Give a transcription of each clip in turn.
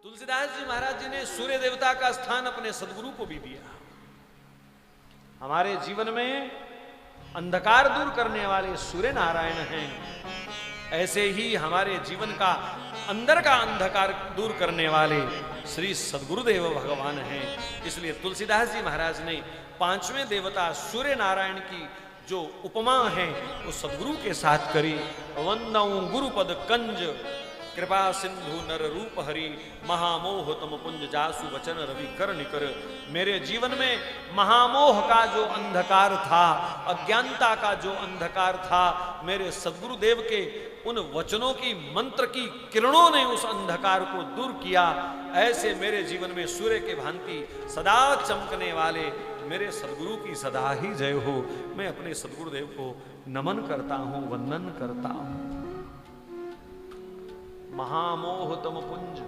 तुलसीदास जी महाराज जी ने सूर्य देवता का स्थान अपने सदगुरु को भी दिया। हमारे जीवन में अंधकार दूर करने वाले सूर्य नारायण हैं, ऐसे ही हमारे जीवन का अंदर का अंधकार दूर करने वाले श्री सदगुरुदेव भगवान हैं। इसलिए तुलसीदास जी महाराज ने पांचवें देवता सूर्य नारायण की जो उपमा है वो सदगुरु के साथ करी। वंदऊ गुरुपद कंज कृपा सिंधु नर रूप हरि महामोह तम पुंज जासु वचन रवि कर निकर। मेरे जीवन में महामोह का जो अंधकार था, अज्ञानता का जो अंधकार था, मेरे सदगुरुदेव के उन वचनों की मंत्र की किरणों ने उस अंधकार को दूर किया। ऐसे मेरे जीवन में सूर्य के भांति सदा चमकने वाले मेरे सदगुरु की सदा ही जय हो। मैं अपने सदगुरुदेव को नमन करता हूं, वंदन करता हूं। महामोह तम पुंज,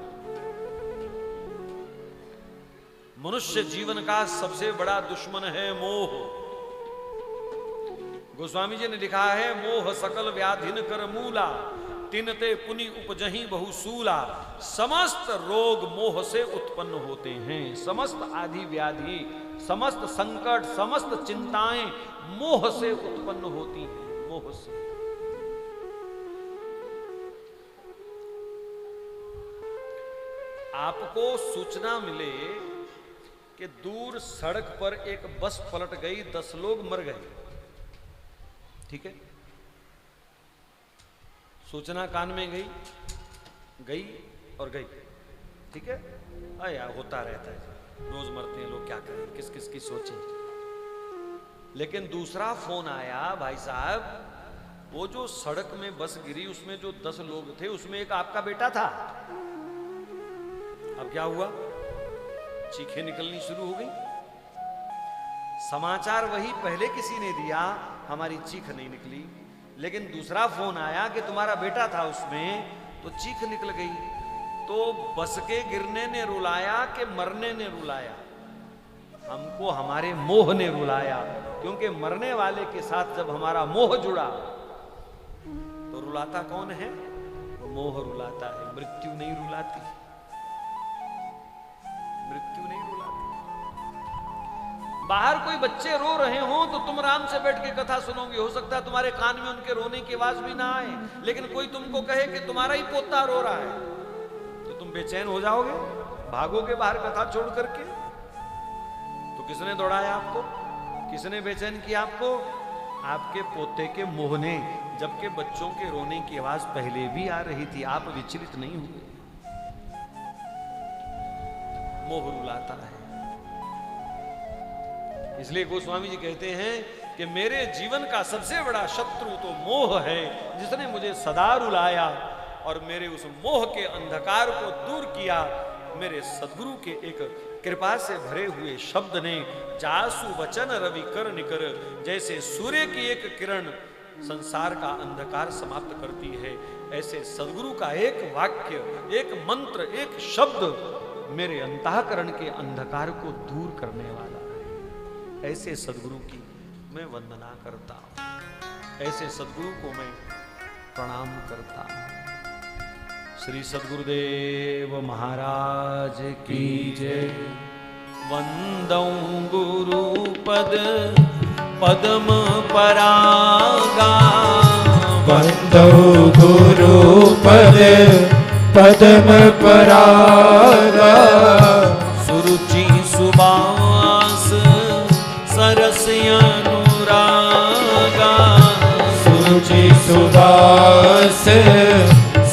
मनुष्य जीवन का सबसे बड़ा दुश्मन है मोह। गोस्वामी जी ने लिखा है, मोह सकल व्याधिन कर मूला, तिनते पुनि उपजही बहुसूला। समस्त रोग मोह से उत्पन्न होते हैं। समस्त आदि व्याधि, समस्त संकट, समस्त चिंताएं मोह से उत्पन्न होती हैं। मोह से आपको सूचना मिले कि दूर सड़क पर एक बस पलट गई, 10 लोग मर गए, ठीक है, सूचना कान में गई और गई, ठीक है, आया होता रहता है, रोज मरते हैं लोग, क्या करें, किस किस की सोचें। लेकिन दूसरा फोन आया, भाई साहब वो जो सड़क में बस गिरी उसमें जो 10 लोग थे उसमें एक आपका बेटा था। अब क्या हुआ, चीखें निकलनी शुरू हो गई। समाचार वही पहले किसी ने दिया, हमारी चीख नहीं निकली, लेकिन दूसरा फोन आया कि तुम्हारा बेटा था उसमें, तो चीख निकल गई। तो बस के गिरने ने रुलाया कि मरने ने रुलाया? हमको हमारे मोह ने रुलाया, क्योंकि मरने वाले के साथ जब हमारा मोह जुड़ा तो रुलाता कौन है? मोह रुलाता है, मृत्यु नहीं रुलाती, मृत्यु नहीं रुलाती। बाहर कोई बच्चे रो रहे हो तो तुम आराम से बैठ के कथा सुनोगे, हो सकता है तुम्हारे कान में उनके रोने की आवाज भी ना आए, लेकिन कोई तुमको कहे कि तुम्हारा ही पोता रो रहा है तो तुम बेचैन हो जाओगे, भागोगे बाहर कथा छोड़ करके। तो किसने दौड़ाया आपको, किसने बेचैन किया आपको? आपके पोते के मोह ने, जबकि बच्चों के रोने की आवाज पहले भी आ रही थी, आप विचलित नहीं हुए। मोह रुलाता है। इसलिए गोस्वामी जी कहते हैं कि मेरे जीवन का सबसे बड़ा शत्रु तो मोह है, जिसने मुझे सदा रुलाया और मेरे उस मोह के अंधकार को दूर किया। मेरे सद्गुरु के एक कृपा से भरे हुए शब्द ने जासु वचन रवि कर निकर, जैसे सूर्य की एक किरण संसार का अंधकार समाप्त करती है, ऐसे सद्गुरु का एक वाक्य, एक मंत्र, एक शब्द मेरे अंतःकरण के अंधकार को दूर करने वाला है। ऐसे सद्गुरु की मैं वंदना करता हूं, ऐसे सद्गुरु को मैं प्रणाम करता हूं। श्री सद्गुरुदेव महाराज की जय। वंदौ गुरु पद पद्म परागा, वंदौ गुरु पद पद्म परागा, सुरुचि सुबास सरस अनुरागा, सुरुचि सुबास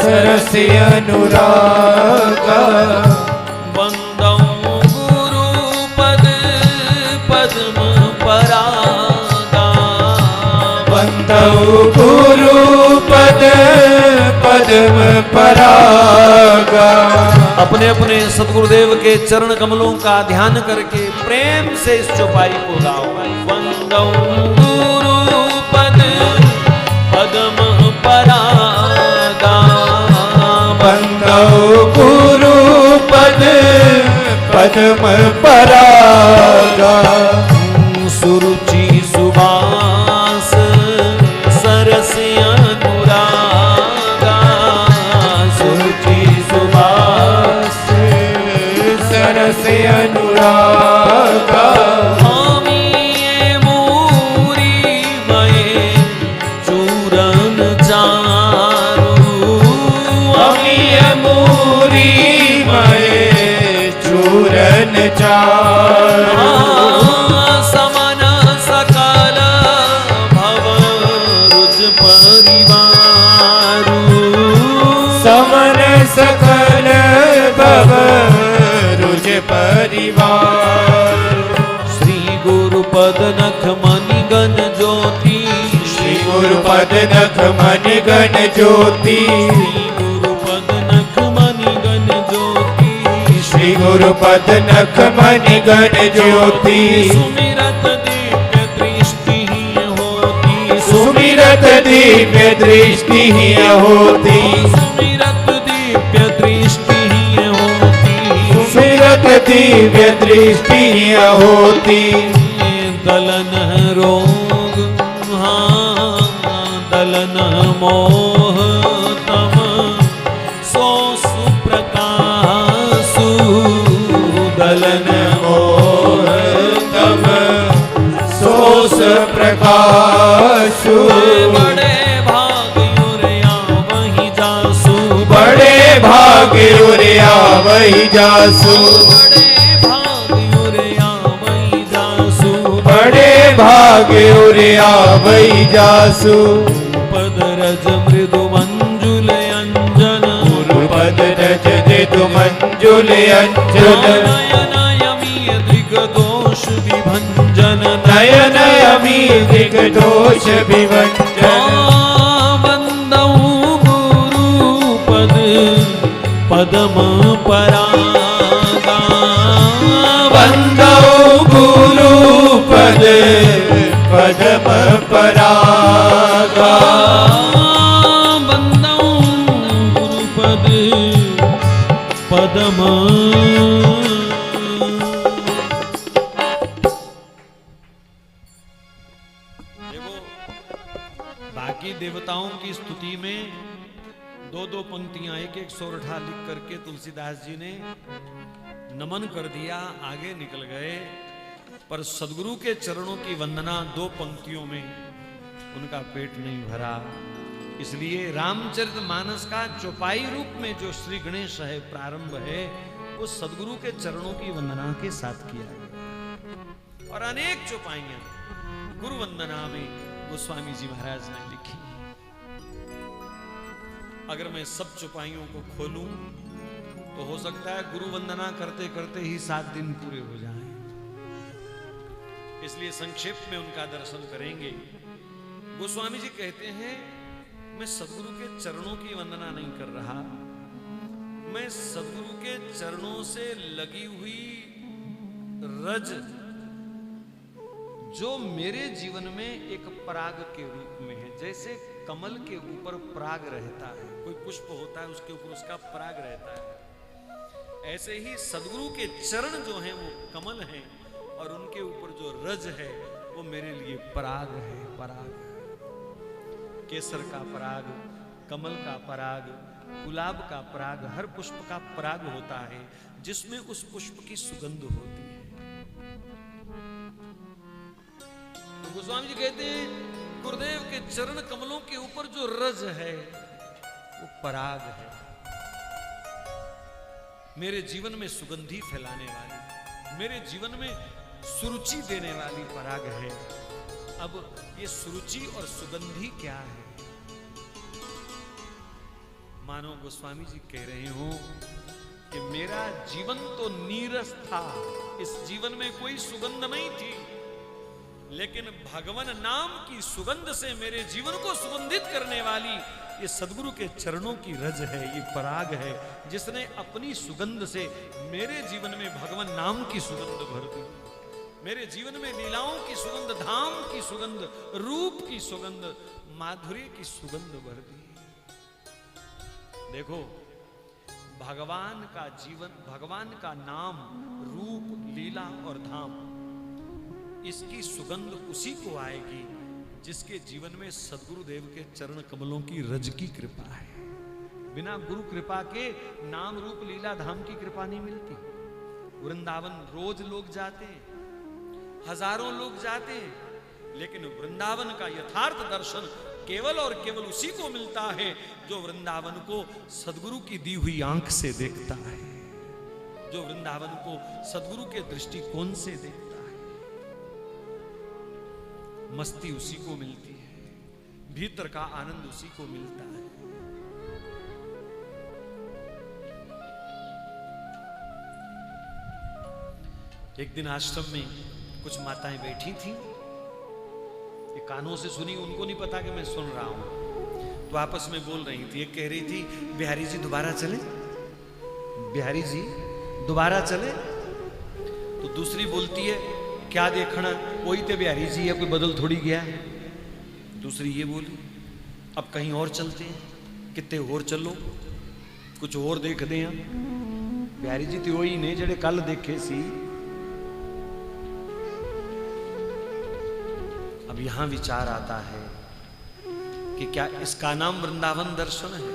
सरस अनुरागा, वंदौ गुरु पद पद्म परागा, वंदौ गुरु पद पद्म परागा। अपने अपने सद्गुरुदेव के चरण कमलों का ध्यान करके प्रेम से इस चौपाई को गाओ। वंदौ गुरु पद पद्म परागा, वंदौ गुरु पद पद्म परागा, सुरुचि सुबास सरस अनुरागा, सुरुचि सुबास से अनुरागा हामी मूरी मये चूरन चारू मूरी मये चूरन चारू समन सकल भव रुज परिवारू समन सकल भव रुज परिवार श्री गुरुपद नख मणि गण ज्योति श्री गुरुपद नख मणि गण ज्योति श्री गुरुपद नख मणि गण ज्योति श्री गुरुपद नख मणि गण ज्योति सुमिरत दिव्य दृष्टि होती सुमिरत दिव्य दृष्टि होती सुमिरत दिव्य दृष्टि होती सुमिरत दिव्य दृष्टि होती दलन रोग हाँ दलन मोह तम सो सुप्रकाशु दलन मोह तम सोस प्रकाशु बड़े भाग युरिया वही जासु बड़े भाग उरिया वही जासु बड़े भाग युरिया वही जासु बड़े भाग उरिया वही जासु पद रज मृदु मंजुल अंजन गुरुपद रज मृदु मंजुल अंजन नयन यमी दृग दोष विभंजन नयन अमी दिग दोष विभंजन वंदौ गुरुपद पदम परागा वंदौ गुरुपद पदम परागा वंदौ गुरुपद पदम देखो बाकी देवताओं की स्तुति में दो दो पंक्तियां एक एक सोरठा लिख करके तुलसीदास जी ने नमन कर दिया, आगे निकल गए। पर सदगुरु के चरणों की वंदना दो पंक्तियों में उनका पेट नहीं भरा, इसलिए रामचरितमानस का चौपाई रूप में जो श्री गणेश है प्रारंभ है वो सदगुरु के चरणों की वंदना के साथ किया गया। और अनेक चौपाइयां गुरु वंदना में गोस्वामी जी महाराज ने लिखी। अगर मैं सब चौपाइयों को खोलूं तो हो सकता है गुरु वंदना करते करते ही 7 दिन पूरे हो जाएं। इसलिए संक्षेप में उनका दर्शन करेंगे। गोस्वामी जी कहते हैं मैं सदगुरु के चरणों की वंदना नहीं कर रहा, मैं सदगुरु के चरणों से लगी हुई रज जो मेरे जीवन में एक पराग के रूप में है। जैसे कमल के ऊपर पराग रहता है, कोई पुष्प होता है उसके ऊपर उसका पराग रहता है, ऐसे ही सदगुरु के चरण जो हैं वो कमल हैं और उनके ऊपर जो रज है वो मेरे लिए पराग है। पराग केसर का पराग, कमल का पराग, गुलाब का पराग, हर पुष्प का पराग होता है जिसमें उस पुष्प की सुगंध होती है। तो गोस्वामी जी कहते हैं गुरुदेव के चरण कमलों के ऊपर जो रज है वो पराग है, मेरे जीवन में सुगंधी फैलाने वाली, मेरे जीवन में सुरुचि देने वाली पराग है। अब ये सुरुचि और सुगंधी क्या है? मानो गोस्वामी जी कह रहे हो कि मेरा जीवन तो नीरस था, इस जीवन में कोई सुगंध नहीं थी, लेकिन भगवान नाम की सुगंध से मेरे जीवन को सुगंधित करने वाली ये सदगुरु के चरणों की रज है, ये पराग है, जिसने अपनी सुगंध से मेरे जीवन में भगवान नाम की सुगंध भर दी, मेरे जीवन में लीलाओं की सुगंध, धाम की सुगंध, रूप की सुगंध, माधुर्य की सुगंध भर दी। देखो भगवान का जीवन, भगवान का नाम, रूप, लीला और धाम, इसकी सुगंध उसी को आएगी जिसके जीवन में सद्गुरुदेव के चरण कमलों की रज की कृपा है। बिना गुरु कृपा के नाम, रूप, लीला, धाम की कृपा नहीं मिलती। वृंदावन रोज लोग जाते हैं, हजारों लोग जाते हैं, लेकिन वृंदावन का यथार्थ दर्शन केवल और केवल उसी को मिलता है जो वृंदावन को सद्गुरु की दी हुई आंख से देखता है, जो वृंदावन को सद्गुरु के दृष्टिकोण से देखता है। मस्ती उसी को मिलती है, भीतर का आनंद उसी को मिलता है। एक दिन आश्रम में कुछ माताएं बैठी थी, ये कानों से सुनी, उनको नहीं पता कि मैं सुन रहा हूं, तो आपस में बोल रही थी। एक कह रही थी बिहारी जी दोबारा चले, बिहारी जी दोबारा चले। तो दूसरी बोलती है क्या देखना, वही तो बिहारी जी है, कोई बदल थोड़ी गया। दूसरी ये बोली अब कहीं और चलते हैं, कितने और चलो, कुछ और देख दे। बिहारी जी तो वही ने जेड़े कल देखे सी। अब यहां विचार आता है कि क्या इसका नाम वृंदावन दर्शन है?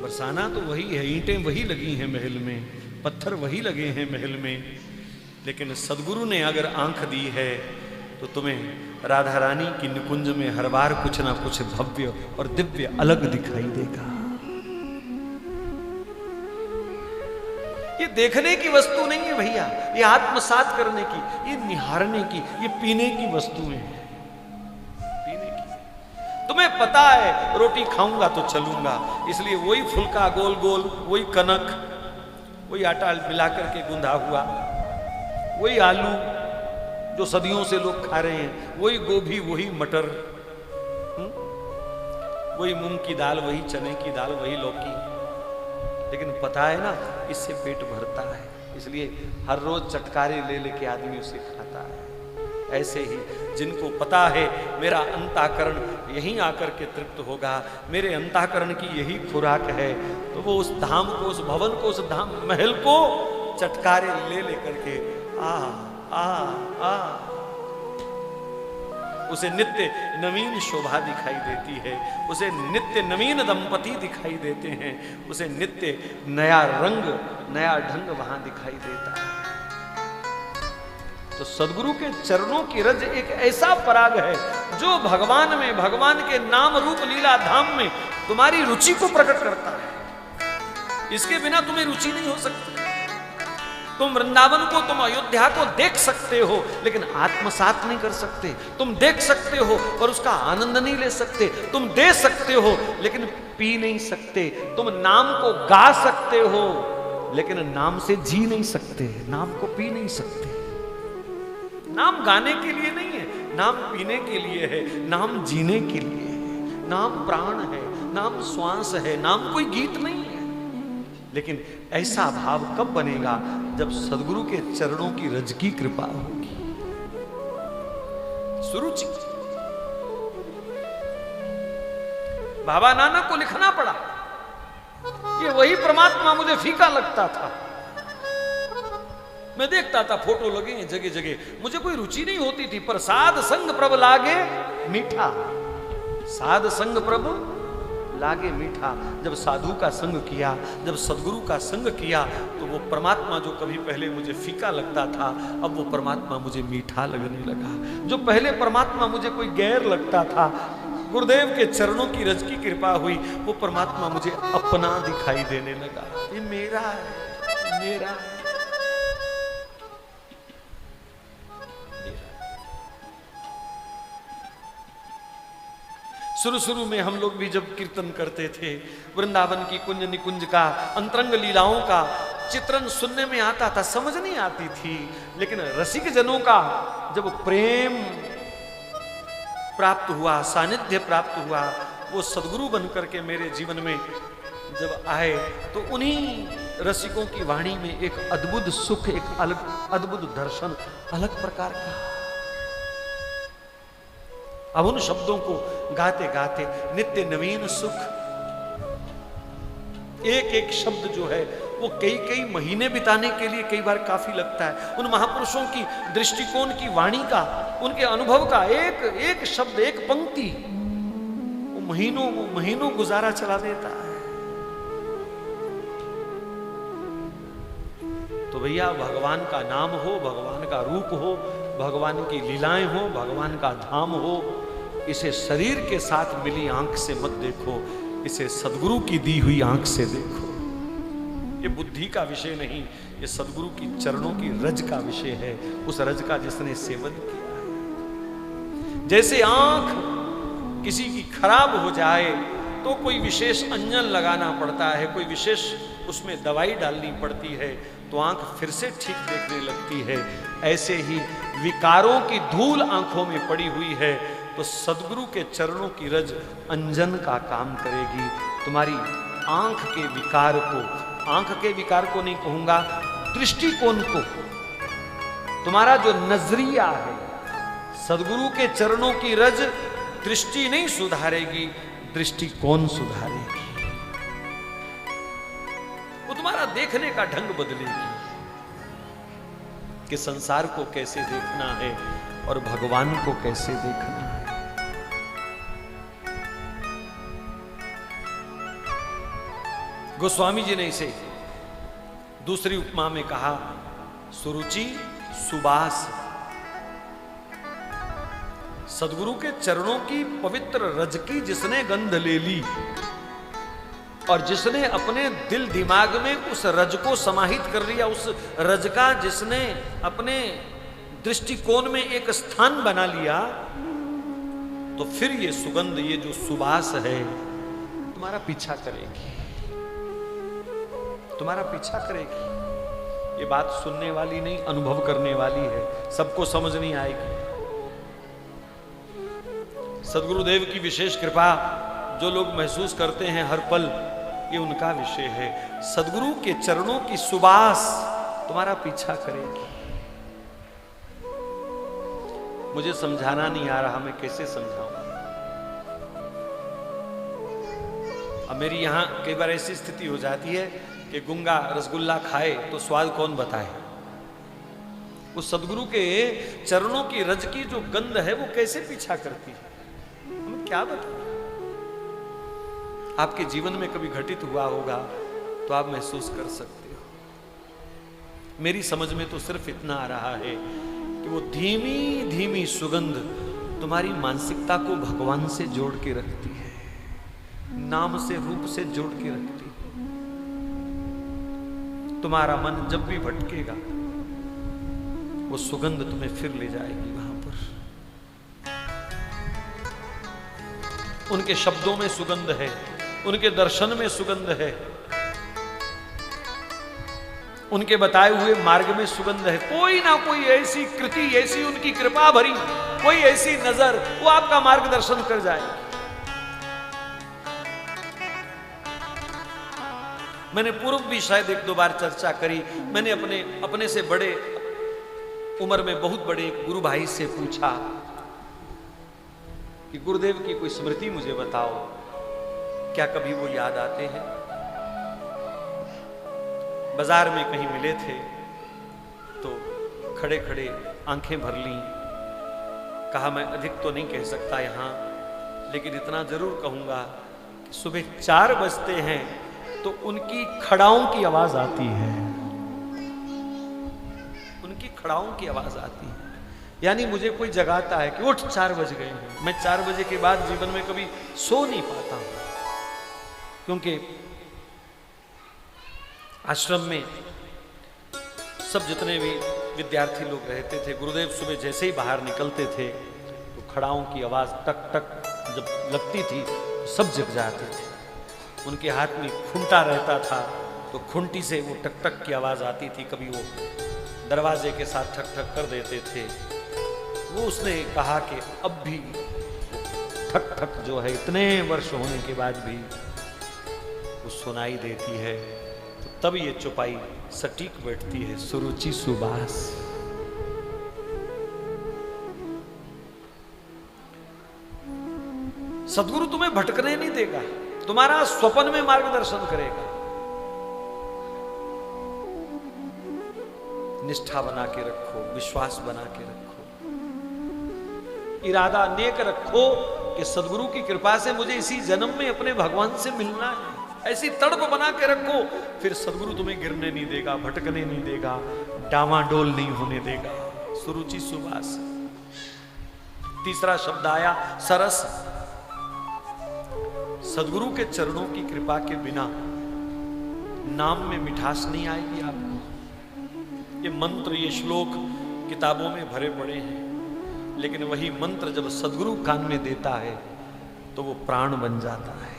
बरसाना तो वही है, ईंटें वही लगी हैं महल में, पत्थर वही लगे हैं महल में, लेकिन सदगुरु ने अगर आंख दी है तो तुम्हें राधा रानी की निकुंज में हर बार कुछ ना कुछ भव्य और दिव्य अलग दिखाई देगा। ये देखने की वस्तु नहीं है भैया, ये आत्मसात करने की, ये निहारने की, ये पीने की वस्तुएं हैं, पीने की। तुम्हें पता है रोटी खाऊंगा तो चलूंगा, इसलिए वही फुल्का गोल गोल, वही कनक, वही आटा मिला करके गूंधा हुआ, वही आलू जो सदियों से लोग खा रहे हैं, वही गोभी, वही मटर, वही मूंग की दाल, वही चने की दाल, वही लौकी। लेकिन पता है ना इससे पेट भरता है, इसलिए हर रोज चटकारे ले लेके आदमी उसे खाता है। ऐसे ही जिनको पता है मेरा अंतःकरण यहीं आकर के तृप्त होगा, मेरे अंतःकरण की यही खुराक है, तो वो उस धाम को, उस भवन को, उस धाम महल को चटकारे ले लेकर के आ आ आ उसे नित्य नवीन शोभा दिखाई देती है, उसे नित्य नवीन दंपति दिखाई देते हैं, उसे नित्य नया रंग, नया ढंग वहां दिखाई देता है। तो सद्गुरु के चरणों की रज एक ऐसा पराग है जो भगवान में, भगवान के नाम रूप लीला धाम में तुम्हारी रुचि को प्रकट करता है। इसके बिना तुम्हें रुचि नहीं हो सकती। तुम वृंदावन को, तुम अयोध्या को देख सकते हो, लेकिन आत्मसात नहीं कर सकते। तुम देख सकते हो और उसका आनंद नहीं ले सकते। तुम दे सकते हो लेकिन पी नहीं सकते। तुम नाम को गा सकते हो लेकिन नाम से जी नहीं सकते, नाम को पी नहीं सकते। नाम गाने के लिए नहीं है, नाम पीने के लिए है, नाम जीने के लिए है। नाम प्राण है, नाम श्वास है, नाम कोई गीत नहीं है। लेकिन ऐसा भाव कब बनेगा? जब सद्गुरु के चरणों की रज की कृपा होगी। सुरुचि बाबा नानक को लिखना पड़ा, ये वही परमात्मा मुझे फीका लगता था। मैं देखता था फोटो लगे हैं जगह जगह, मुझे कोई रुचि नहीं होती थी, पर साध संग प्रभ लागे मीठा, साध संग प्रभ लागे मीठा। जब साधु का संग किया, जब सद्गुरु का संग किया, तो वो परमात्मा जो कभी पहले मुझे फीका लगता था, अब वो परमात्मा मुझे मीठा लगने लगा। जो पहले परमात्मा मुझे कोई गैर लगता था, गुरुदेव के चरणों की रज की कृपा हुई, वो परमात्मा मुझे अपना दिखाई देने लगा। ये मेरा है, मेरा। शुरू में हम लोग भी जब कीर्तन करते थे, वृंदावन की कुंज निकुंज का, अंतरंग लीलाओं का चित्रण सुनने में आता था, समझ नहीं आती थी। लेकिन रसिक जनों का जब प्रेम प्राप्त हुआ, सानिध्य प्राप्त हुआ, वो सद्गुरु बनकर के मेरे जीवन में जब आए, तो उन्हीं रसिकों की वाणी में एक अद्भुत सुख, एक अलग अद्भुत दर्शन, अलग प्रकार का। अब उन शब्दों को गाते गाते नित्य नवीन सुख, एक एक शब्द जो है वो कई कई महीने बिताने के लिए कई बार काफी लगता है। उन महापुरुषों की दृष्टिकोण की वाणी का, उनके अनुभव का एक एक शब्द, एक पंक्ति, वो महीनों गुजारा चला देता है। भैया भगवान का नाम हो, भगवान का रूप हो, भगवान की लीलाएं हो, भगवान का धाम हो, इसे शरीर के साथ मिली आंख से मत देखो, इसे सदगुरु की दी हुई आंख से देखो। ये बुद्धि का विषय नहीं, ये सदगुरु की चरणों की रज का विषय है, उस रज का जिसने सेवन किया है। जैसे आंख किसी की खराब हो जाए तो कोई विशेष अंजन लगाना पड़ता है, कोई विशेष उसमें दवाई डालनी पड़ती है, तो आंख फिर से ठीक देखने लगती है। ऐसे ही विकारों की धूल आंखों में पड़ी हुई है, तो सदगुरु के चरणों की रज अंजन का काम करेगी। तुम्हारी आंख के विकार को नहीं कहूंगा, दृष्टिकोण को, तुम्हारा जो नजरिया है, सदगुरु के चरणों की रज दृष्टि नहीं सुधारेगी, दृष्टिकोण सुधारेगी। वो तुम्हारा देखने का ढंग बदलेगी कि संसार को कैसे देखना है और भगवान को कैसे देखना है। गोस्वामी जी ने इसे दूसरी उपमा में कहा, सुरुचि सुबास। सदगुरु के चरणों की पवित्र रज की जिसने गंध ले ली और जिसने अपने दिल दिमाग में उस रज को समाहित कर लिया, उस रज का जिसने अपने दृष्टिकोण में एक स्थान बना लिया, तो फिर ये सुगंध, ये जो सुबास है, तुम्हारा पीछा करेगी, तुम्हारा पीछा करेगी। ये बात सुनने वाली नहीं, अनुभव करने वाली है, सबको समझ नहीं आएगी। सदगुरुदेव की विशेष कृपा जो लोग महसूस करते हैं हर पल, ये उनका विषय है। सदगुरु के चरणों की सुबास तुम्हारा पीछा करेगी। मुझे समझाना नहीं आ रहा, मैं कैसे समझाऊं। अब मेरी यहां कई बार ऐसी स्थिति हो जाती है कि गुंगा रसगुल्ला खाए तो स्वाद कौन बताए। उस सदगुरु के चरणों की रज की जो गंध है वो कैसे पीछा करती है, हम क्या बताएं। आपके जीवन में कभी घटित हुआ होगा तो आप महसूस कर सकते हो। मेरी समझ में तो सिर्फ इतना आ रहा है कि वो धीमी धीमी सुगंध तुम्हारी मानसिकता को भगवान से जोड़ के रखती है, नाम से, रूप से जोड़ के रखती है। तुम्हारा मन जब भी भटकेगा वो सुगंध तुम्हें फिर ले जाएगी वहां पर। उनके शब्दों में सुगंध है, उनके दर्शन में सुगंध है, उनके बताए हुए मार्ग में सुगंध है। कोई ना कोई ऐसी कृति, ऐसी उनकी कृपा भरी कोई ऐसी नजर, वो आपका मार्गदर्शन कर जाएगी। मैंने पूर्व भी शायद एक दो बार चर्चा करी। मैंने अपने से बड़े उम्र में बहुत बड़े एक गुरु भाई से पूछा कि गुरुदेव की कोई स्मृति मुझे बताओ, क्या कभी वो याद आते हैं। बाजार में कहीं मिले थे तो खड़े खड़े आंखें भर लीं। कहा मैं अधिक तो नहीं कह सकता यहां, लेकिन इतना जरूर कहूंगा कि सुबह 4 बजते हैं तो उनकी खड़ाओं की आवाज आती है, उनकी खड़ाओं की आवाज आती है। यानी मुझे कोई जगाता है कि उठ 4 बज गए हैं। मैं 4 बजे के बाद जीवन में कभी सो नहीं पाता हूं, क्योंकि आश्रम में सब जितने भी विद्यार्थी लोग रहते थे, गुरुदेव सुबह जैसे ही बाहर निकलते थे तो खड़ाओं की आवाज टक टक जब लगती थी सब जग जाते थे। उनके हाथ में खूंटा रहता था तो खूंटी से वो टक टक की आवाज आती थी। कभी वो दरवाजे के साथ ठक ठक कर देते थे। वो उसने कहा कि अब भी ठक ठक जो है इतने वर्ष होने के बाद भी वो सुनाई देती है, तो तब ये चुपाई सटीक बैठती है। सुरुचि सुबास। सदगुरु तुम्हें भटकने नहीं देगा, तुम्हारा स्वप्न में मार्गदर्शन करेगा। निष्ठा बना के रखो, विश्वास बना के रखो, इरादा नेक रखो कि सदगुरु की कृपा से मुझे इसी जन्म में अपने भगवान से मिलना है। ऐसी तड़प बना के रखो, फिर सदगुरु तुम्हें गिरने नहीं देगा, भटकने नहीं देगा, डामाडोल नहीं होने देगा। सुरुचि सुवास। तीसरा शब्द आया सरस। सदगुरु के चरणों की कृपा के बिना नाम में मिठास नहीं आएगी आपको। ये मंत्र, ये श्लोक किताबों में भरे पड़े हैं, लेकिन वही मंत्र जब सदगुरु कान में देता है तो वो प्राण बन जाता है,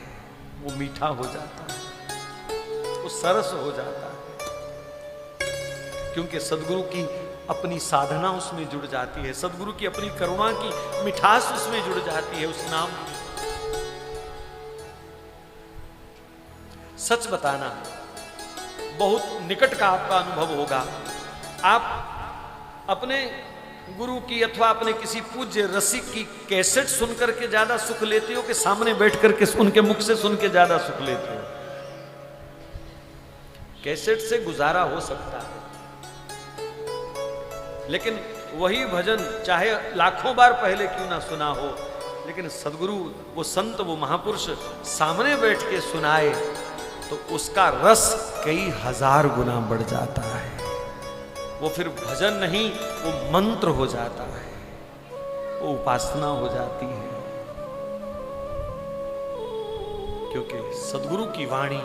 वो मीठा हो जाता है, वो सरस हो जाता है। क्योंकि सदगुरु की अपनी साधना उसमें जुड़ जाती है, सदगुरु की अपनी करुणा की मिठास उसमें जुड़ जाती है उस नाम में। सच बताना, बहुत निकट का आपका अनुभव होगा। आप अपने गुरु की अथवा अपने किसी पूज्य रसिक की कैसेट सुनकर के ज्यादा सुख लेते हो कि सामने बैठ करके उनके मुख से सुन के ज्यादा सुख लेते हो? कैसेट से गुजारा हो सकता है, लेकिन वही भजन चाहे लाखों बार पहले क्यों ना सुना हो, लेकिन सदगुरु, वो संत, वो महापुरुष सामने बैठ के सुनाए तो उसका रस कई हजार गुना बढ़ जाता है। वो फिर भजन नहीं, वो मंत्र हो जाता है, वो उपासना हो जाती है। क्योंकि सदगुरु की वाणी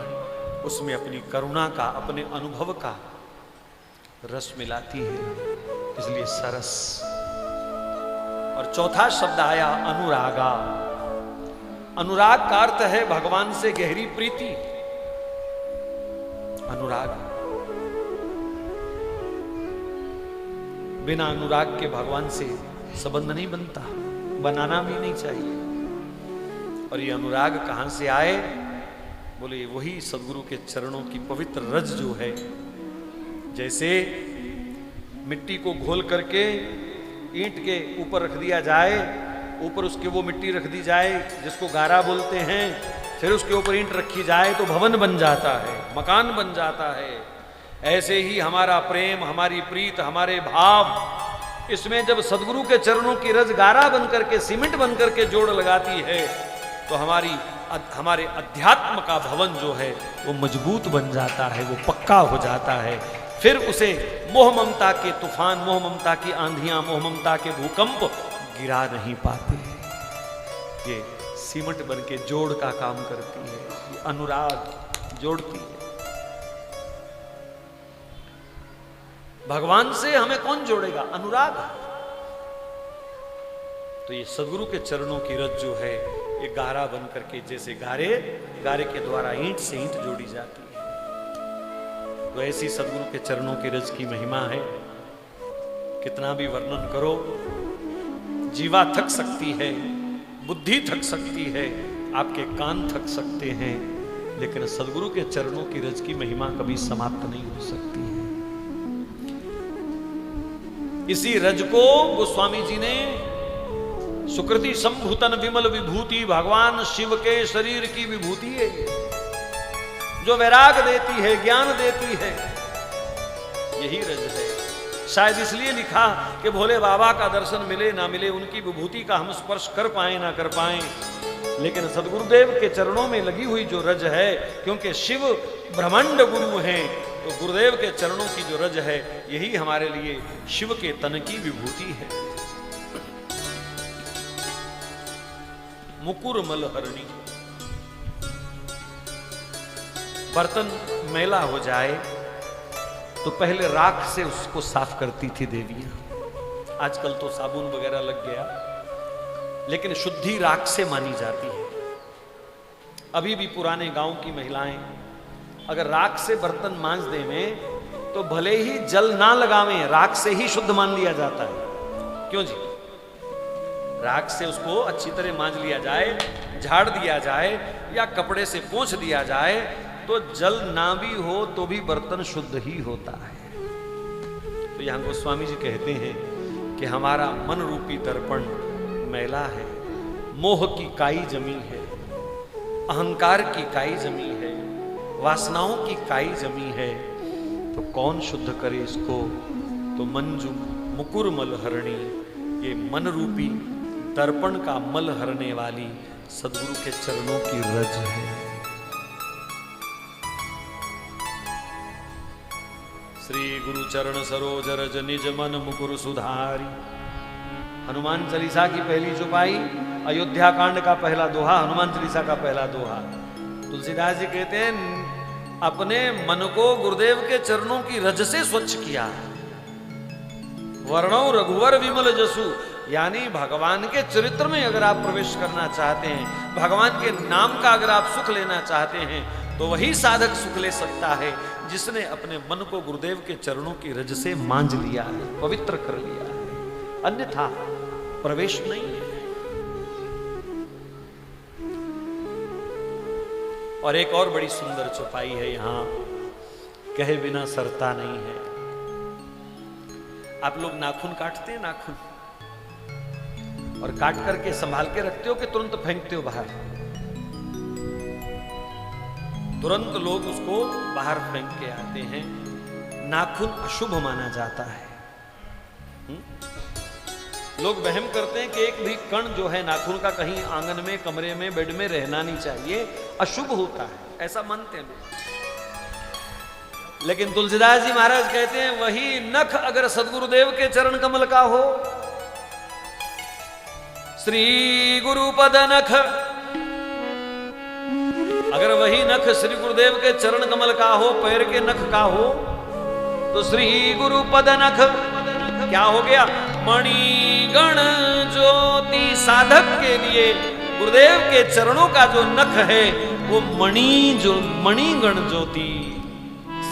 उसमें अपनी करुणा का, अपने अनुभव का रस मिलाती है, इसलिए सरस। और चौथा शब्द आया अनुरागा। अनुराग का अर्थ है भगवान से गहरी प्रीति। अनुराग, बिना अनुराग के भगवान से संबंध नहीं बनता, बनाना भी नहीं चाहिए। और ये अनुराग कहां से आए? बोले वही सदगुरु के चरणों की पवित्र रज जो है। जैसे मिट्टी को घोल करके ईंट के ऊपर रख दिया जाए, ऊपर उसके वो मिट्टी रख दी जाए जिसको गारा बोलते हैं, फिर उसके ऊपर ईंट रखी जाए तो भवन बन जाता है, मकान बन जाता है। ऐसे ही हमारा प्रेम, हमारी प्रीत, हमारे भाव, इसमें जब सदगुरु के चरणों की रज गारा बन करके, सीमेंट बन करके जोड़ लगाती है तो हमारे अध्यात्म का भवन जो है वो मजबूत बन जाता है, वो पक्का हो जाता है। फिर उसे मोह ममता के तूफान, मोह ममता की आंधियां, मोह ममता के भूकंप गिरा नहीं पाते। ये सीमेंट बन के जोड़ का काम करती है, ये अनुराग जोड़ती है। भगवान से हमें कौन जोड़ेगा? अनुराग। तो ये सदगुरु के चरणों की रज जो है ये गारा बन करके, जैसे गारे के द्वारा ईंट से ईंट जोड़ी जाती है, तो ऐसी सदगुरु के चरणों की रज की महिमा है। कितना भी वर्णन करो, जीवा थक सकती है, बुद्धि थक सकती है, आपके कान थक सकते हैं, लेकिन सदगुरु के चरणों की रज की महिमा कभी समाप्त नहीं हो सकती है। इसी रज को गोस्वामी जी ने सुकृति संभूतन विमल विभूति, भगवान शिव के शरीर की विभूति है ये, जो वैराग देती है, ज्ञान देती है, यही रज है। शायद इसलिए लिखा कि भोले बाबा का दर्शन मिले ना मिले, उनकी विभूति का हम स्पर्श कर पाए ना कर पाए, लेकिन सदगुरुदेव के चरणों में लगी हुई जो रज है, क्योंकि शिव ब्रह्मांड गुरु हैं, तो गुरुदेव के चरणों की जो रज है यही हमारे लिए शिव के तन की विभूति है। मुकुर मलहरणी। बर्तन मैला हो जाए तो पहले राख से उसको साफ करती थी देवियां। आजकल तो साबुन वगैरह लग गया, लेकिन शुद्धि राख से मानी जाती है। अभी भी पुराने गांव की महिलाएं अगर राख से बर्तन मांज देवें तो भले ही जल ना लगावें, राख से ही शुद्ध मान लिया जाता है। क्यों जी? राख से उसको अच्छी तरह मांज लिया जाए, झाड़ दिया जाए या कपड़े से पोंछ दिया जाए तो जल ना भी हो तो भी बर्तन शुद्ध ही होता है। तो यहां गोस्वामी जी कहते हैं कि हमारा मन रूपी दर्पण मैला है, मोह की काई जमी है, अहंकार की काई जमी है, वासनाओं की काई जमी है, तो कौन शुद्ध करे इसको? तो मंजू मुकुर मल हरणी, ये मन रूपी दर्पण का मल हरने वाली सदगुरु के चरणों की रज है। श्री गुरु चरण सरोज रज निज मन मुकुर सुधारी। हनुमान चालीसा की पहली चौपाई, अयोध्या कांड का पहला दोहा, हनुमान चालीसा का पहला दोहा। तुलसीदास जी कहते हैं अपने मन को गुरुदेव के चरणों की रज से स्वच्छ किया। वर्णो रघुवर विमल जसु, यानी भगवान के चरित्र में अगर आप प्रवेश करना चाहते हैं, भगवान के नाम का अगर आप सुख लेना चाहते हैं, तो वही साधक सुख ले सकता है जिसने अपने मन को गुरुदेव के चरणों की रज से मांझ लिया है, पवित्र कर लिया है, अन्यथा प्रवेश नहीं है। और एक और बड़ी सुंदर चौपाई है यहां, कहे बिना सरता नहीं है। आप लोग नाखून काटते हैं, नाखून, और काट करके संभाल के रखते हो कि तुरंत फेंकते हो बाहर? तुरंत लोग उसको बाहर फेंक के आते हैं। नाखून अशुभ माना जाता है। लोग वहम करते हैं कि एक भी कण जो है नाखून का कहीं आंगन में, कमरे में, बेड में रहना नहीं चाहिए, अशुभ होता है, ऐसा मानते हैं लोग। लेकिन तुलसीदास जी महाराज कहते हैं वही नख अगर सद्गुरुदेव के चरण कमल का हो, श्री गुरु पद नख, अगर वही नख श्री गुरुदेव के चरण कमल का हो, पैर के नख का हो, तो श्री गुरु पद नख क्या हो गया? मणिगण ज्योति। साधक के लिए गुरुदेव के चरणों का जो नख है वो मणिगण ज्योति,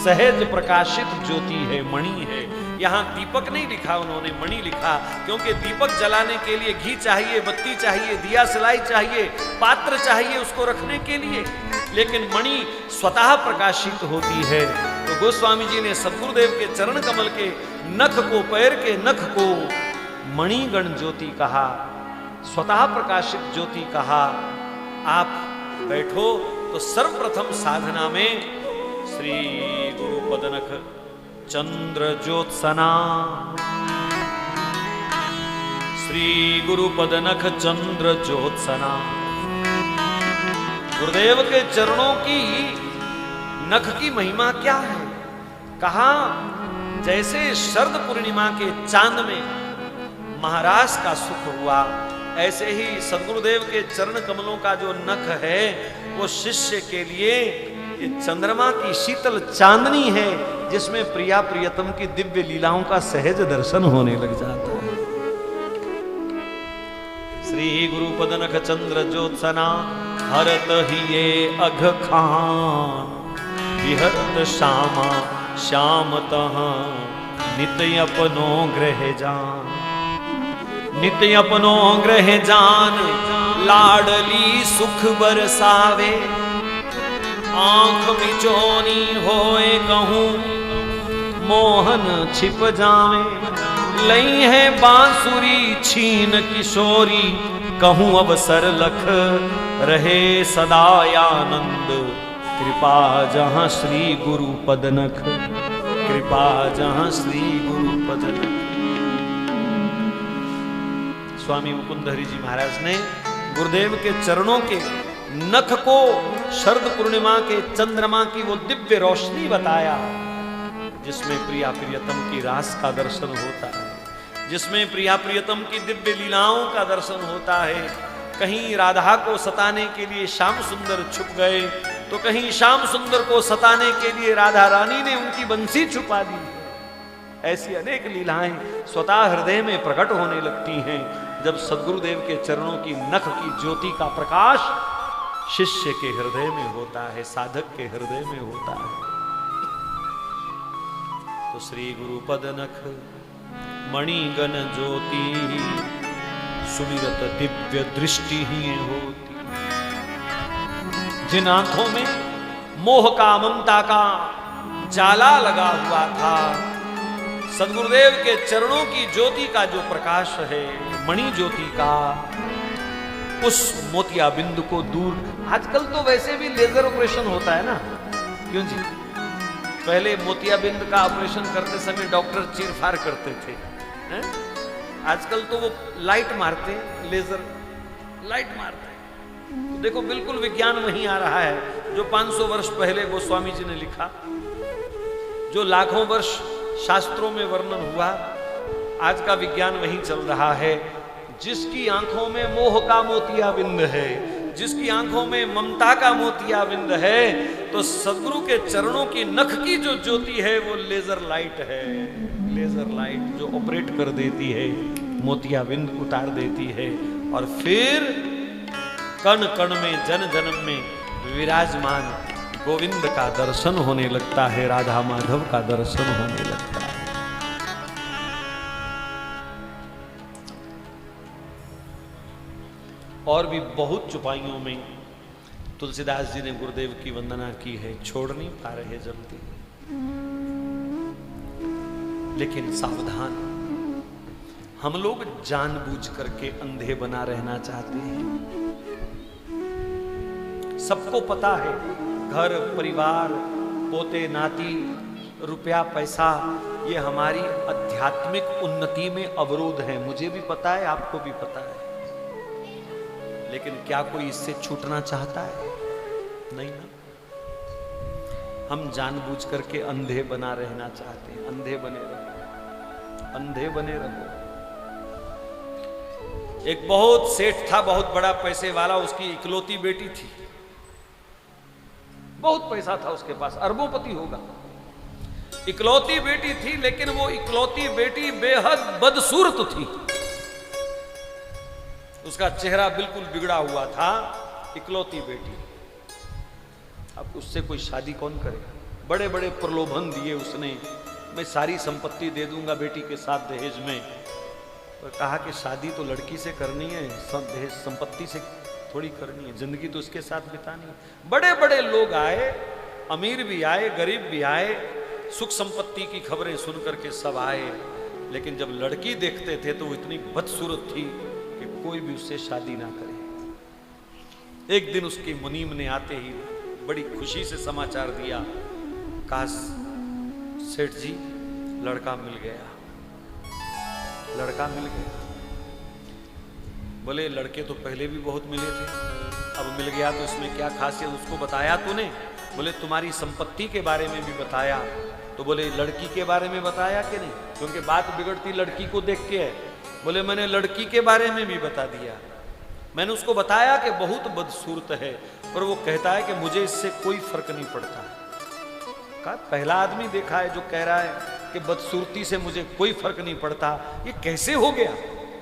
सहज प्रकाशित ज्योति है, मणि है। यहां दीपक नहीं लिखा उन्होंने, मणि लिखा, क्योंकि दीपक जलाने के लिए घी चाहिए, बत्ती चाहिए, दिया सलाई चाहिए, पात्र चाहिए उसको रखने के लिए, लेकिन मणि स्वतः प्रकाशित होती है। तो गोस्वामी जी ने सद्गुरुदेव के चरण कमल के नख को, पैर के नख को मणिगण ज्योति कहा, स्वतः प्रकाशित ज्योति कहा। आप बैठो तो सर्वप्रथम साधना में श्री गुरु पदनख चंद्र ज्योत्सना, श्री गुरु पदनख चंद्र ज्योत्सना। गुरुदेव के चरणों की नख की महिमा क्या है? कहा जैसे शरद पूर्णिमा के चांद में महाराज का सुख हुआ, ऐसे ही सद्गुरुदेव के चरण कमलों का जो नख है वो शिष्य के लिए ये चंद्रमा की शीतल चांदनी है, जिसमें प्रिया प्रियतम की दिव्य लीलाओं का सहज दर्शन होने लग जाता है। श्री गुरु पदनख चंद्र ज्योत्सना, हरत ही ये अघ खान, विहरत श्यामा श्यामतः, नित्य अपनो ग्रह जान, नित्य अपनो ग्रह जान, लाडली सुख बरसावे, आंख मिचोनी होए कहूं, मोहन छिप जावे, लई है बांसुरी छीन किशोरी, कहूं अवसर लख रहे सदा आनंद, कृपा जहां श्री गुरु पदनख, कृपा जहां श्री गुरु पदनख। स्वामी मुकुंद हरि जी महाराज ने गुरुदेव के चरणों के नख को शरद पूर्णिमा के चंद्रमा की वो दिव्य रोशनी बताया, जिसमें प्रिया प्रियतम की रास का दर्शन होता है, जिसमें प्रिया प्रियतम की दिव्य लीलाओं का दर्शन होता है। कहीं राधा को सताने के लिए श्याम सुंदर छुप गए, तो कहीं श्याम सुंदर को सताने के लिए राधा रानी ने उनकी बंसी छुपा दी। ऐसी अनेक लीलाएं स्वतः हृदय में प्रकट होने लगती हैं जब सद्गुरुदेव के चरणों की नख की ज्योति का प्रकाश शिष्य के हृदय में होता है, साधक के हृदय में होता है। तो श्री गुरु पदनख मणिगण ज्योति, सुमिरत दिव्य दृष्टि ही होती। जिन आंखों में मोह का, ममता का जाला लगा हुआ था, सद्गुरुदेव के चरणों की ज्योति का जो प्रकाश है, मणि ज्योति का, उस मोतिया बिंदु को दूर। आजकल तो वैसे भी लेजर ऑपरेशन होता है ना, क्यों जी? पहले मोतिया बिंदु का ऑपरेशन करते समय डॉक्टर चीरफाड़ करते थे, हैं? आजकल तो वो लाइट मारते, लेजर लाइट मारते। तो देखो बिल्कुल विज्ञान वहीं आ रहा है जो 500 वर्ष पहले गोस्वामी जी ने लिखा। जो लाखों वर्ष शास्त्रों में वर्णन हुआ, आज का विज्ञान वहीं चल रहा है। जिसकी आंखों में मोह का मोतियाबिंद है, जिसकी आंखों में ममता का मोतियाबिंद है, तो सदगुरु के चरणों की नख की जो ज्योति है वो लेजर लाइट है। लेजर लाइट जो ऑपरेट कर देती है, मोतियाबिंद उतार देती है, और फिर कण कण में जन जन्म में विराजमान गोविंद का दर्शन होने लगता है, राधा माधव का दर्शन होने लगता है। और भी बहुत चुपाइयों में तुलसीदास जी ने गुरुदेव की वंदना की है, छोड़ नहीं पा रहे जल्दी। लेकिन सावधान, हम लोग जानबूझ करके अंधे बना रहना चाहते हैं। सबको पता है घर परिवार, पोते नाती, रुपया पैसा, ये हमारी आध्यात्मिक उन्नति में अवरोध है। मुझे भी पता है, आपको भी पता है। लेकिन क्या कोई इससे छूटना चाहता है? नहीं ना। हम जानबूझ करके अंधे बना रहना चाहते हैं। अंधे बने रहो, अंधे बने रहो। एक बहुत सेठ था, बहुत बड़ा पैसे वाला, उसकी इकलौती बेटी थी। बहुत पैसा था उसके पास, अरबोपति होगा। इकलौती बेटी थी, लेकिन वो इकलौती बेटी बेहद बदसूरत थी। उसका चेहरा बिल्कुल बिगड़ा हुआ था, इकलौती बेटी। अब उससे कोई शादी कौन करेगा? बड़े बड़े प्रलोभन दिए उसने, मैं सारी संपत्ति दे दूंगा बेटी के साथ दहेज में। तो कहा कि शादी तो लड़की से करनी है, दहेज संपत्ति से थोड़ी करनी है, जिंदगी तो उसके साथ बितानी है। बड़े बड़े लोग आए, अमीर भी आए, गरीब भी आए, सुख संपत्ति की खबरें सुन करके सब आए। लेकिन जब लड़की देखते थे तो वो इतनी बदसूरत थी कि कोई भी उससे शादी ना करे। एक दिन उसके मुनीम ने आते ही बड़ी खुशी से समाचार दिया, काश सेठ जी लड़का मिल गया, लड़का मिल गया। बोले लड़के तो पहले भी बहुत मिले थे, अब मिल गया तो इसमें क्या खासियत? उसको बताया तूने? बोले तुम्हारी संपत्ति के बारे में भी बताया। तो बोले लड़की के बारे में बताया कि नहीं? क्योंकि बात बिगड़ती लड़की को देख के है। बोले मैंने लड़की के बारे में भी बता दिया। मैंने उसको बताया कि बहुत बदसूरत है, पर वो कहता है कि मुझे इससे कोई फर्क नहीं पड़ता। कहा पहला आदमी देखा है जो कह रहा है कि बदसूरती से मुझे कोई फर्क नहीं पड़ता। ये कैसे हो गया?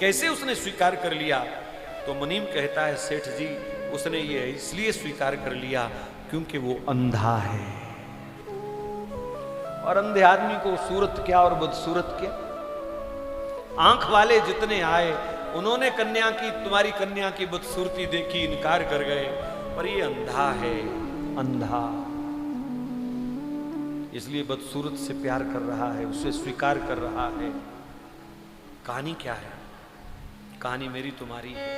कैसे उसने स्वीकार कर लिया? तो मुनीम कहता है सेठ जी उसने ये इसलिए स्वीकार कर लिया क्योंकि वो अंधा है। और अंधे आदमी को सूरत क्या और बदसूरत क्या? आंख वाले जितने आए उन्होंने कन्या की, तुम्हारी कन्या की बदसूरती देखी, इनकार कर गए, पर ये अंधा है, अंधा, इसलिए बदसूरत से प्यार कर रहा है, उसे स्वीकार कर रहा है। कहानी क्या है? कहानी मेरी तुम्हारी है।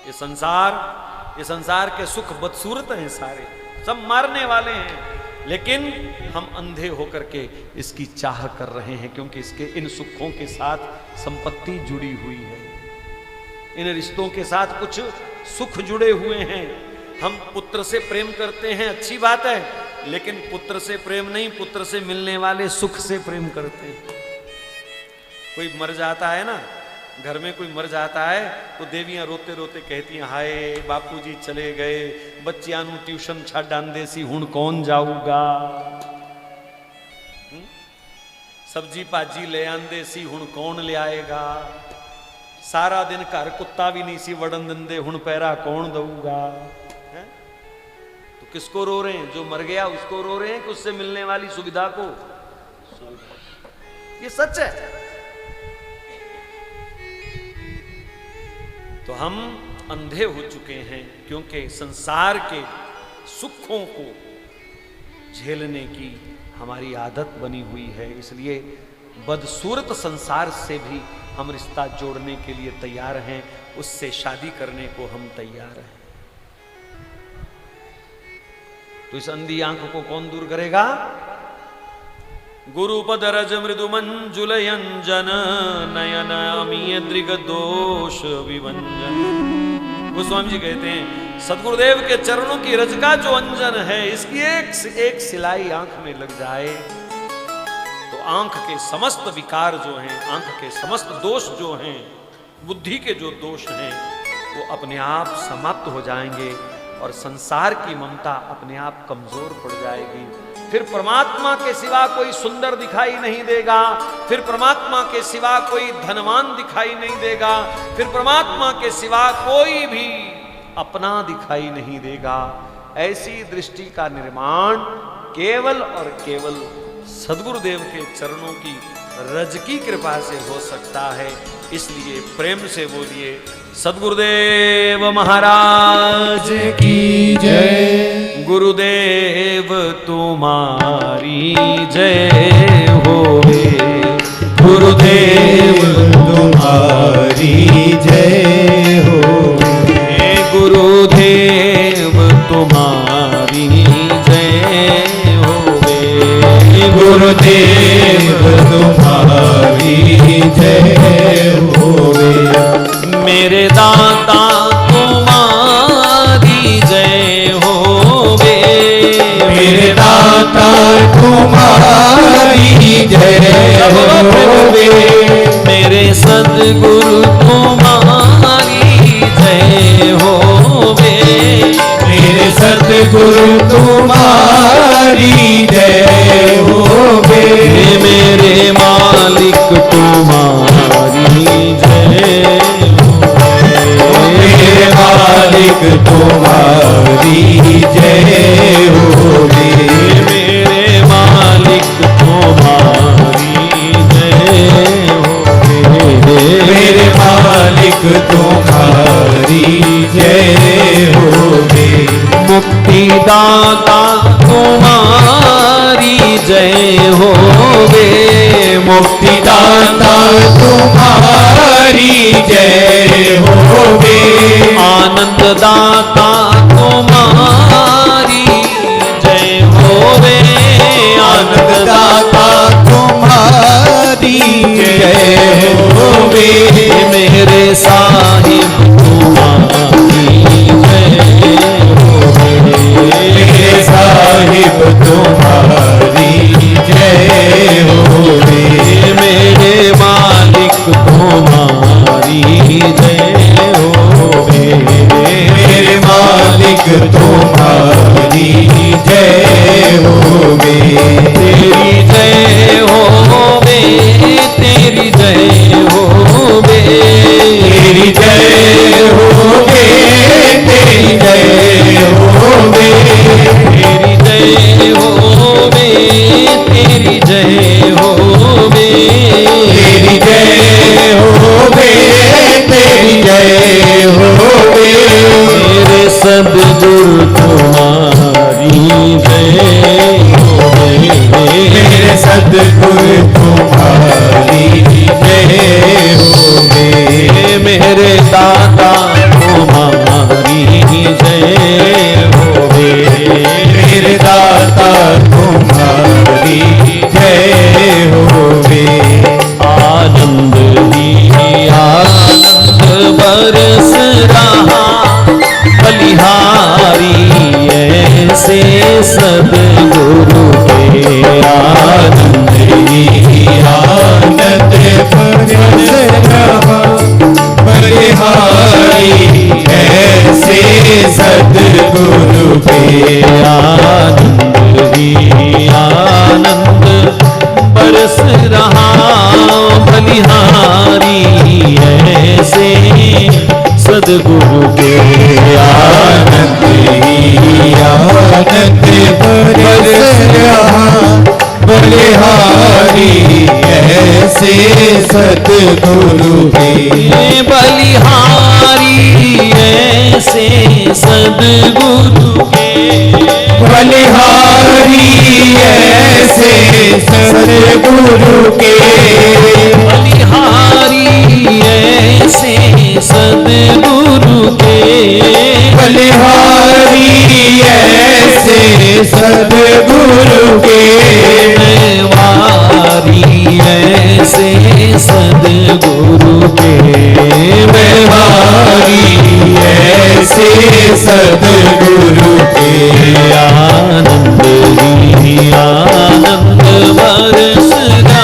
ये संसार के सुख बदसूरत हैं, सारे सब मारने वाले हैं, लेकिन हम अंधे होकर के इसकी चाह कर रहे हैं क्योंकि इसके इन सुखों के साथ संपत्ति जुड़ी हुई है, इन रिश्तों के साथ कुछ सुख जुड़े हुए हैं। हम पुत्र से प्रेम करते हैं, अच्छी बात है, लेकिन पुत्र से प्रेम नहीं, पुत्र से मिलने वाले सुख से प्रेम करते हैं। कोई मर जाता है ना, घर में कोई मर जाता है तो देवियां रोते रोते कहती हैं हाय बापूजी चले गए, बच्चियां नू ट्यूशन छड़ आंदे सी, हुण कौन जाऊगा। सब्जी भाजी ले आंदे सी, हुण कौन ले आएगा। सारा दिन घर कुत्ता भी नहीं सी वड़न दिंदे, हुण पैरा कौन दऊगा। तो किसको रो रहे हैं? जो मर गया उसको रो रहे हैं कि उससे मिलने वाली सुविधा को? ये सच है। तो हम अंधे हो चुके हैं क्योंकि संसार के सुखों को झेलने की हमारी आदत बनी हुई है। इसलिए बदसूरत संसार से भी हम रिश्ता जोड़ने के लिए तैयार हैं, उससे शादी करने को हम तैयार हैं। तो इस अंधी आंख को कौन दूर करेगा? गुरुपद रज मृदु मंजुलयंजन नयन अमीय दृग दोष विभंजन। गोस्वामी जी कहते हैं सदगुरुदेव के चरणों की रज का जो अंजन है, इसकी एक सिलाई आंख में लग जाए आंख के समस्त विकार जो हैं, आंख के समस्त दोष जो हैं, बुद्धि के जो दोष हैं, वो अपने आप समाप्त हो जाएंगे और संसार की ममता अपने आप कमजोर पड़ जाएगी। फिर परमात्मा के सिवा कोई सुंदर दिखाई नहीं देगा, फिर परमात्मा के सिवा कोई धनवान दिखाई नहीं देगा, फिर परमात्मा के सिवा कोई भी अपना दिखाई नहीं देगा। ऐसी दृष्टि का निर्माण केवल और केवल सद्गुरुदेव के चरणों की रज की कृपा से हो सकता है। इसलिए प्रेम से बोलिए सद्गुरुदेव महाराज की जय। गुरुदेव तुम्हारी जय होवे, गुरुदेव तुम्हारी जय होवे, गुरुदेव तुम्हारी जय होवे, गुरुदेव तुम्हारी जय होवे, मेरे दाता तुम्हारी जय होवे, मेरे दाता तुम्हारी जय होवे, मेरे सद्गुरु तुम्हारी जय होवे, मेरे सद्गुरु तुम्हारी जय होवे, मेरे मालिक तुम्हारी जय होवे, मेरे मालिक तुम्हारी जय होवे, मेरे मालिक तुम्हारी जय होवे, मेरे मालिक तुम्हारी जय होवे, मुक्तिदाता तुम्हारी जय होवे, मुक्तिदाता तुम्हारी जय होवे, आनंददाता तुम्हारी जय होवे, आनंददाता तुम्हारी जय होवे, मेरे साहिब तुम्हारी जय होवे, मेरे साहिब तुम्हारी जय होवे, मेरे मालिक तुम्हारी जय होवे, मेरे मालिक तुम्हारी जय होवे, तेरी जय होवे, तेरी जय होवे, तेरी जय होवे, तेरी जय होवे, तेरी जय होवे, तेरी जय होवे, तेरी जय होवे, तेरी जय होवे, मेरे सद्गुरु तुम्हारी जय होवे, मेरे सद्गुरु तुम्हारी जय होवे, मेरे दाता तुम्हारी जय होवे, मेरे दाता तुम्हारी जय होवे, आनंद ही आनंद बरस रहा, बलिहारी ऐसे सद्गुरु के आनंद ही आनंद बरस रहा, बलिहारी ऐसे सद्गुरु के आनंद ही आनंद बरस रहा, बलिहारी ऐसे सद्गुरु के आनंद ही आनंद बरस रहा, बलिहारी ऐसे सद्गुरु के, बलिहारी ऐसे सद्गुरु के, बलिहारी ऐसे सद्गुरु के, बलिहारी ऐसे सद्गुरु के, बलिहारी ऐसे सद्गुरु के, मेवारी ऐसे सद्गुरु के, मेवारी ऐसे सद्गुरु के, आनंद ही आनंद बरस रहा,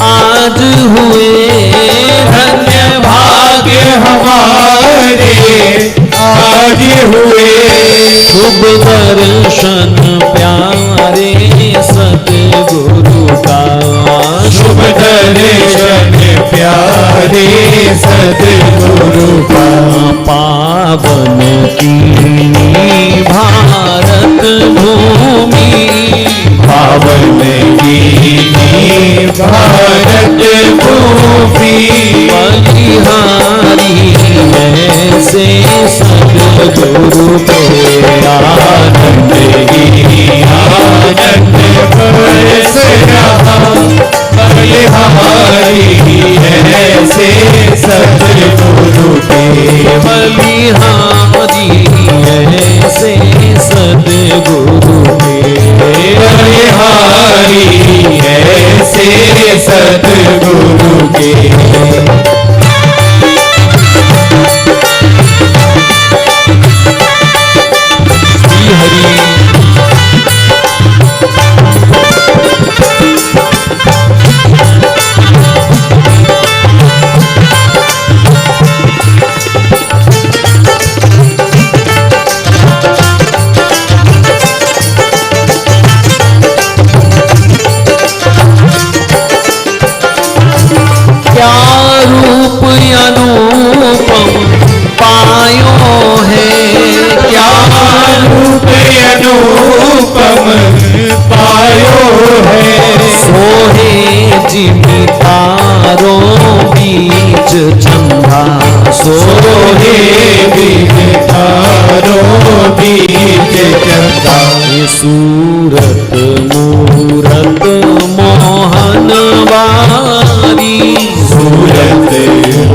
आज हुए धन्य भाग्य हमारे आज हुए। शुभ दर्शन प्यारे सतगुरु का, शुभ दर्शन प्यारे सतगुरु का। पावन की भारत भूमि, पावन की भारत भूमि। बलिहारी ऐसे सतगुरु के आनंद ही आनंद बरस रहा। बलिहारी ऐसे सतगुरु के, बलिहारी ऐसे सतगुरु के, बलिहारी ऐसे सतगुरु के। रूप अनुपम पायो है, क्या रूप अनुपम पायो है। सोहे जिमि तारों बीच चंदा, सोहे बीच तारों बीच चंदा। सूरत मूरत मोहन वारी, सूरत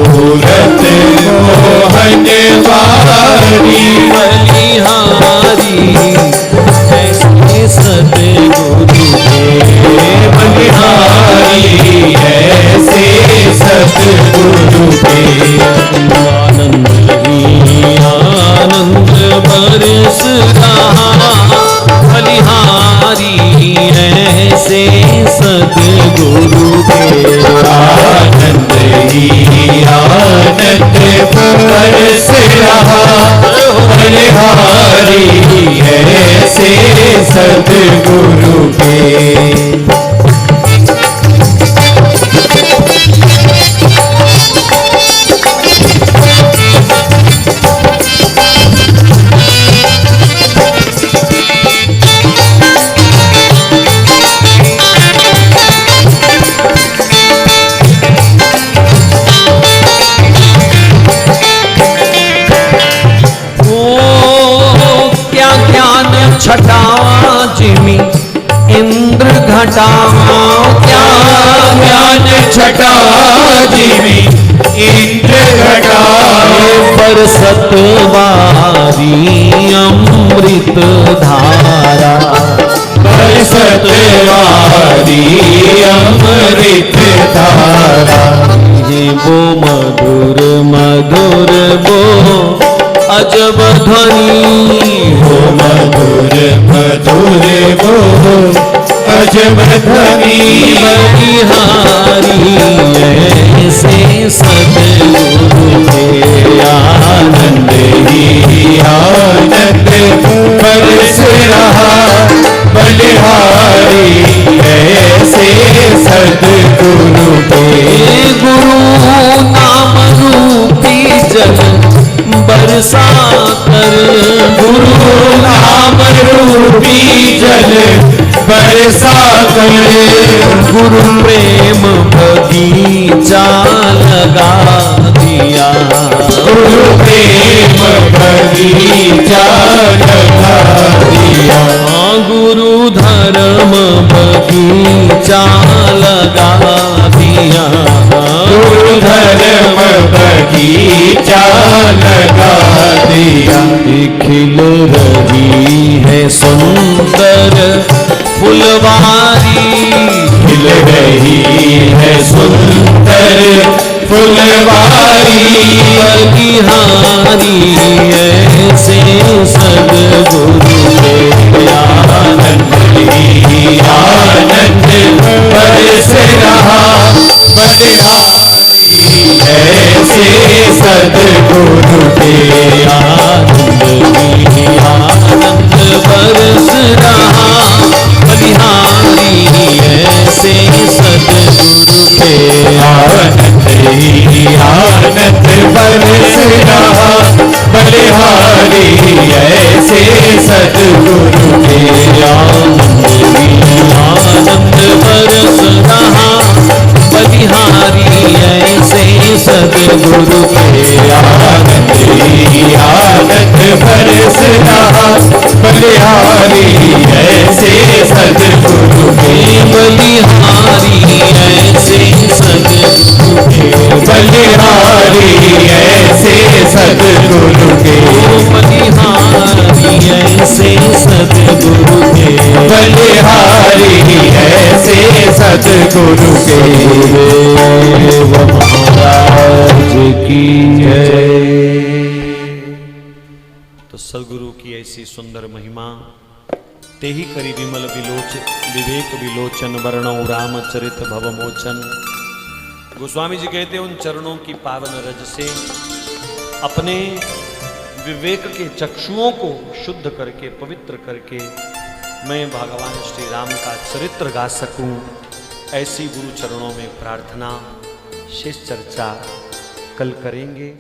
मूरत मोहन वारी। बलिहारी ऐसे सतगुरु के, बलिहारी ऐसे सतगुरु के। आनंद ही आनंद बरस रहा। बलिहारी ऐसे सतगुरु के, आनंद ही आनंद बरस रहा। बलिहारी ऐसे सतगुरु के। छटा जिमि इंद्र घटा, क्या ज्ञान छटा जिमि इंद्र घटा। बरसत वारी अमृत धारा, बरसत वारी अमृत धारा। ये वो मधुर मधुर वो अजब ध्वनि, हो मधुर मधुर वो अजब ध्वनि। बलिहारी ऐसे सतगुरु के, आनंद ही आनंद बरस रहा। बलिहारी ऐसे सतगुरु के। गुरु नाम रूपी जल बरसा कर, गुरु नाम रूपी जल बरसा कर। गुरु प्रेम बगीचा लगा दिया, गुरु प्रेम बगीचा लगा दिया। गुरु धर्म बगीचा लगा दिया, गुरु धर्म बगीचा लगा दिया। खिल रही है सुंदर फुलवारी, खिल रही है सुंदर फुलवारी। बलिहारी ऐसे सद्गुरु के आनंद ही आनंद बरस रहा। ऐसे सद्गुरु के आनंद ही आनंद बरस रहा बलिहारी ऐसे सदगुरु के आनंद ही आनंद बरस रहा बलिहारी ऐसे सद्गुरु के आनंद ही आनंद बरस रहा बलिहारी ऐसे सदगुरु के आनंद ही आनंद बरस रहा बलिहारी ऐसे सद्गुरु के बलिहारी ऐसे सदगुरु के बलिहारी ऐसे सद्गुरु के बलिहारी ऐसे सदगुरु के बलिहारी ऐसे सद्गुरु के देव महाराज की जय। तो सदगुरु की ऐसी सुंदर महिमा ते ही करी विमल विवेक विलोचन वर्णौ रामचरित भवमोचन। गोस्वामी जी कहते उन चरणों की पावन रज से अपने विवेक के चक्षुओं को शुद्ध करके पवित्र करके मैं भगवान श्री राम का चरित्र गा सकूं, ऐसी गुरु चरणों में प्रार्थना। शेष चर्चा कल करेंगे।